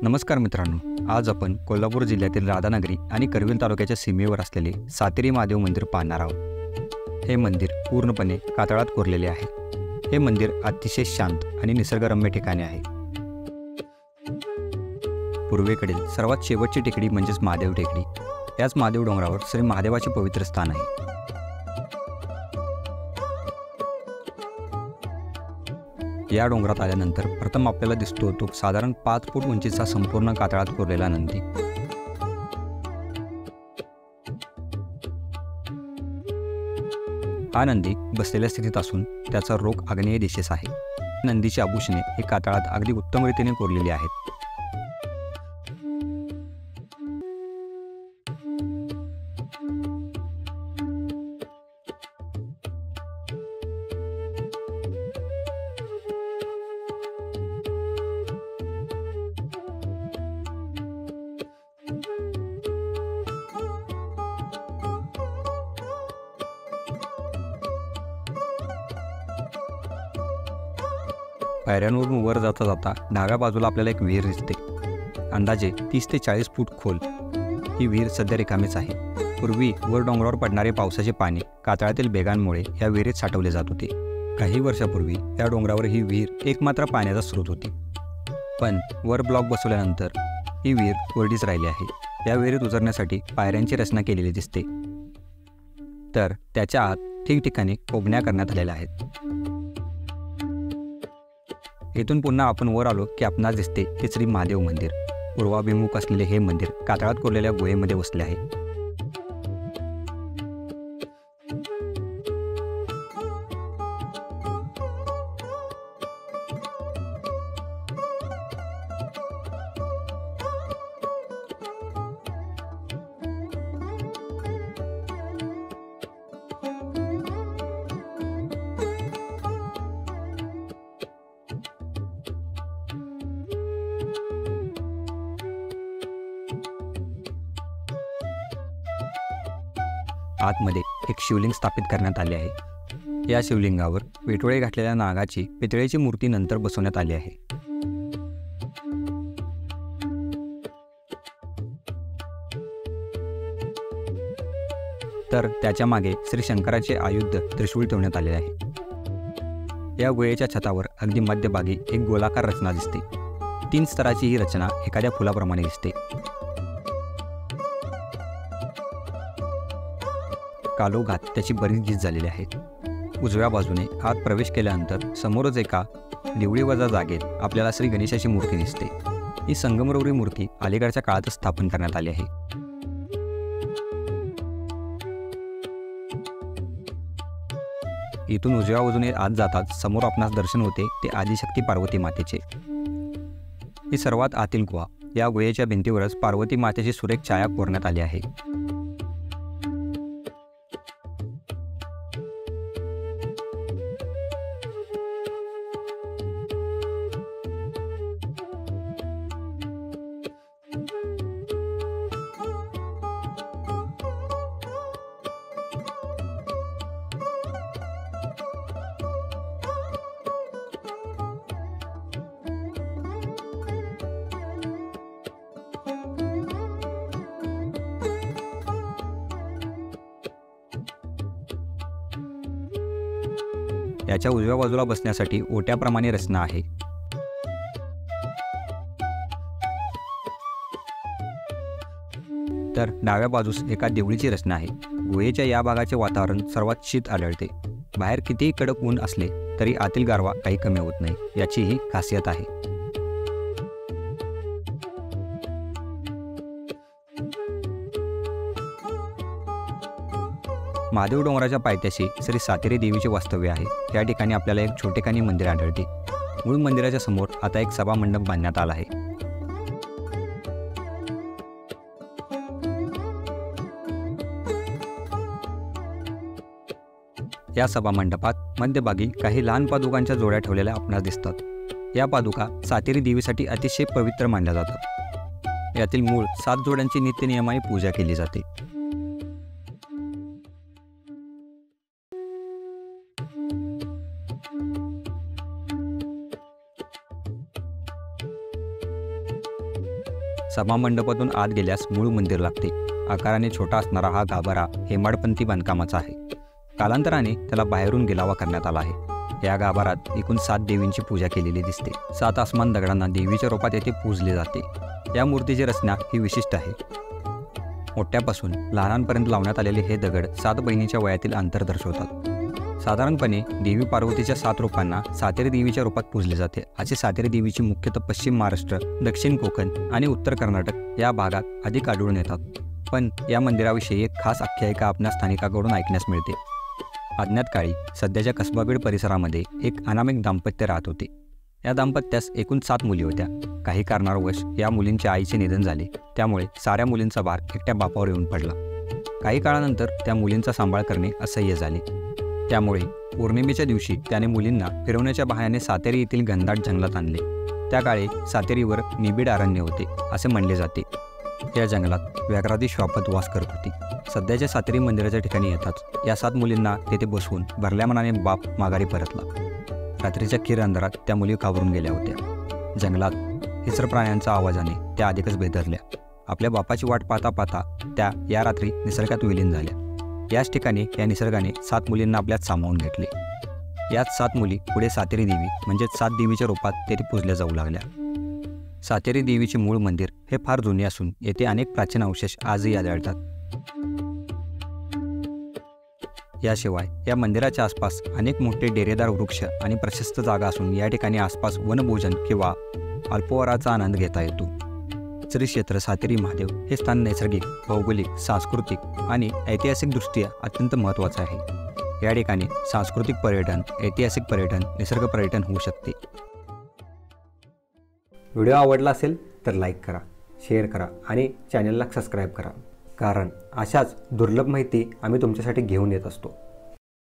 नमस्कार मित्रांनो, आज आपण कोल्हापूर जिल्ह्यातील राधानगरी आणि करवीर तालुक्याच्या सीमेवर असलेले सातेरी महादेव मंदिर पाहणार आहोत। हे मंदिर पूर्णपणे कातळात कोरलेले आहे। हे मंदिर अतिशय शांत आणि निसर्गरम्य ठिकाणी आहे। पूर्वेकडील सर्वात शेवटची टेकडी म्हणजेच महादेव टेकडी। याच महादेव डोंगरावर श्री महादेवाचे पवित्र स्थान आहे। या डोंगरात आल्यानंतर प्रथम आपल्याला दिसतो तो साधारण 5 फूट उंचीचा संपूर्ण कातळात कोरलेला नंदी। हा नंदी बसलेल्या स्थितीत असून त्याचा रोख आग्नेय दिशेस आहे। नंदीची आभूषणे हे कातळात अगदी उत्तम रीतीने कोरलेली आहेत। पायऱ्यांवरून वर जाता जाता डाव्या बाजूला आपल्याला एक विहीर दिसते। अंदाजे 30 ते 40 फूट खोल ही विहीर सध्या रिकामीच आहे। पूर्वी वर डोंगरावर पडणारे पावसाचे पाणी कातळातील भेगांमुळे या विहिरीत साठवले जात होते। काही वर्षापूर्वी या डोंगरावर ही विहीर एकमात्र पाण्याचा स्रोत होती, पण वर ब्लॉक बसवल्यानंतर ही विहीर कोरडीच राहिली आहे। या विहिरीत उतरण्यासाठी पायऱ्यांची रचना केलेली दिसते, तर त्याच्या आत ठिकठिकाणी कोबण्या करण्यात आलेल्या आहेत। येथून पुन्हा आपण वर आलो की आपणास दिसते ते श्री महादेव मंदिर। पूर्वाभिमुख असलेले हे मंदिर कातळात कोरलेल्या गुहेमध्ये वसले आहे। आतमध्ये एक शिवलिंग स्थापित करण्यात आले आहे। या शिवलिंगावर वेटोळे घातलेल्या नागाची पितळेची मूर्ती नंतर बसवण्यात आली आहे। तर त्याच्या मागे श्री शंकराचे आयुध त्रिशूळ ठेवण्यात आले आहे। या गुहेच्या छतावर अगदी मध्यभागी एक गोलाकार रचना दिसते। 3 स्तराची ही रचना एखाद्या फुलाप्रमाणे दिसते। कालोघात त्याची बरीच झीज झालेली आहे। उजव्या बाजूने आत प्रवेश केल्यानंतर समोरच एका देवळीवजा जागेत आपल्याला श्री गणेशाची मूर्ती दिसते। ही संगमरवरी मूर्ती अलीकडच्या काळात स्थापन करण्यात आली आहे। इथून उजव्या बाजूने आत जाताच समोर आपणास दर्शन होते ते आदिशक्ती पार्वती मातेचे। ही सर्वात आतील गुहा। या गुहेच्या भिंतीवरच पार्वती मातेची सुरेख छाया कोरण्यात आली आहे। याच्या उजव्या बाजूला बसण्यासाठी ओट्याप्रमाणे रचना आहे। तर डाव्या बाजूस एका देवळीची रचना आहे। गुहेच्या या भागाचे वातावरण सर्वात शीत आढळते। बाहेर कितीही कडक ऊन असले तरी आतील गारवा काही कमी होत नाही, याची ही खासियत आहे। महादेव डोंगराच्या पायथ्याशी श्री सातेरी देवीचे वास्तव्य आहे। या ठिकाणी आपल्याला एक छोटेखानी मंदिर आढळते। मूळ मंदिराच्या समोर आता एक सभा मंडप बांधण्यात आला आहे। या सभा मंडपात मध्यभागी काही लहान पादुकांच्या जोड्या ठेवलेल्या आपणास दिसतात। या पादुका सातेरी देवीसाठी अतिशय पवित्र मानल्या जातात। यातील मूळ 7 जोड्यांची नित्यनियमाने पूजा केली जाते। सभामंडपातून आत गेल्यास मूळ मंदिर लागते. आकाराने छोटा असणारा हा गाभारा हेमाडपंथी बांधकामाचा आहे. कालांतराने त्याला बाहेरून गिलावा करण्यात आला आहे. या गाभारात एकूण 7 देवींची पूजा केलेली दिसते. 7 आसमान दगडांना देवीच्या रूपात येथे पूजले जाते. या मूर्तीची रचना ही विशिष्ट आहे. मोठ्यापासून लहानांपर्यंत लावण्यात आलेले हे दगड 7 बहिणीच्या वयातील अंतर दर्शवतात. साधारणपणे देवी पार्वतीच्या 7 रूपांना सातेरी देवीच्या रूपात पूजले जाते. असे सातेरी देवीची मुख्यतः पश्चिम महाराष्ट्र, दक्षिण कोकण आणि उत्तर कर्नाटक या भागात अधिक आढळून येतात. पण या मंदिराविषयी एक खास आख्यायिका आपल्या स्थानिकाकडून ऐकण्यास मिळते. अज्ञात काळी सध्याच्या कसबाबीड परिसरामध्ये एक अनामिक दाम्पत्य राहत होते. या दाम्पत्यास एकूण 7 मुली होत्या. काही कारणावश या मुलींच्या आईचे निधन झाले. त्यामुळे साऱ्या मुलींचा भार एकट्या बापावर येऊन पडला. काही काळानंतर त्या मुलींचा सांभाळ करणे असह्य झाले. त्यामुळे पौर्णिमेच्या दिवशी त्याने मुलींना फिरवण्याच्या बहाण्याने सातेरी येथील घनदाट जंगलात आणले. त्या काळी सातेरीवर निबिड अरण्य होते असे म्हणले जाते. या जंगलात व्याघ्रादी श्वापद वास करत होती. सध्याच्या सातेरी मंदिराच्या ठिकाणी येताच या 7 मुलींना तेथे बसवून भरल्या मनाने बाप माघारी परतला. रात्रीच्या किर अंधारात त्या मुली घाबरून गेल्या होत्या. जंगलात हिंस्र प्राण्यांच्या आवाजाने त्या अधिकच बेदरल्या. आपल्या बापाची वाट पाहता पाहता त्या या रात्री निसर्गात विलीन झाल्या. याच ठिकाणी या निसर्गाने 7 मुलींना आपल्यात सामावून घेतले. याच 7 मुली पुढे सातेरी देवी म्हणजेच 7 देवीच्या रूपात तेथे पूजल्या जाऊ लागल्या. सातेरी देवीचे मूळ मंदिर हे फार जुने असून येथे अनेक प्राचीन अवशेष आजही आढळतात. याशिवाय या मंदिराच्या आसपास अनेक मोठे डेरेदार वृक्ष आणि प्रशस्त जागा असून या ठिकाणी आसपास वनभोजन किंवा अल्पोहाराचा आनंद घेता येतो. श्री क्षेत्र सातेरी महादेव हे स्थान नैसर्गिक, भौगोलिक, सांस्कृतिक आणि ऐतिहासिकदृष्ट्या अत्यंत महत्त्वाचे आहे. या ठिकाणी सांस्कृतिक पर्यटन, ऐतिहासिक पर्यटन, निसर्ग पर्यटन होऊ शकते. व्हिडिओ आवडला असेल तर लाईक करा, शेअर करा आणि चॅनलला सबस्क्राईब करा. कारण अशाच दुर्लभ माहिती आम्ही तुमच्यासाठी घेऊन येत असतो.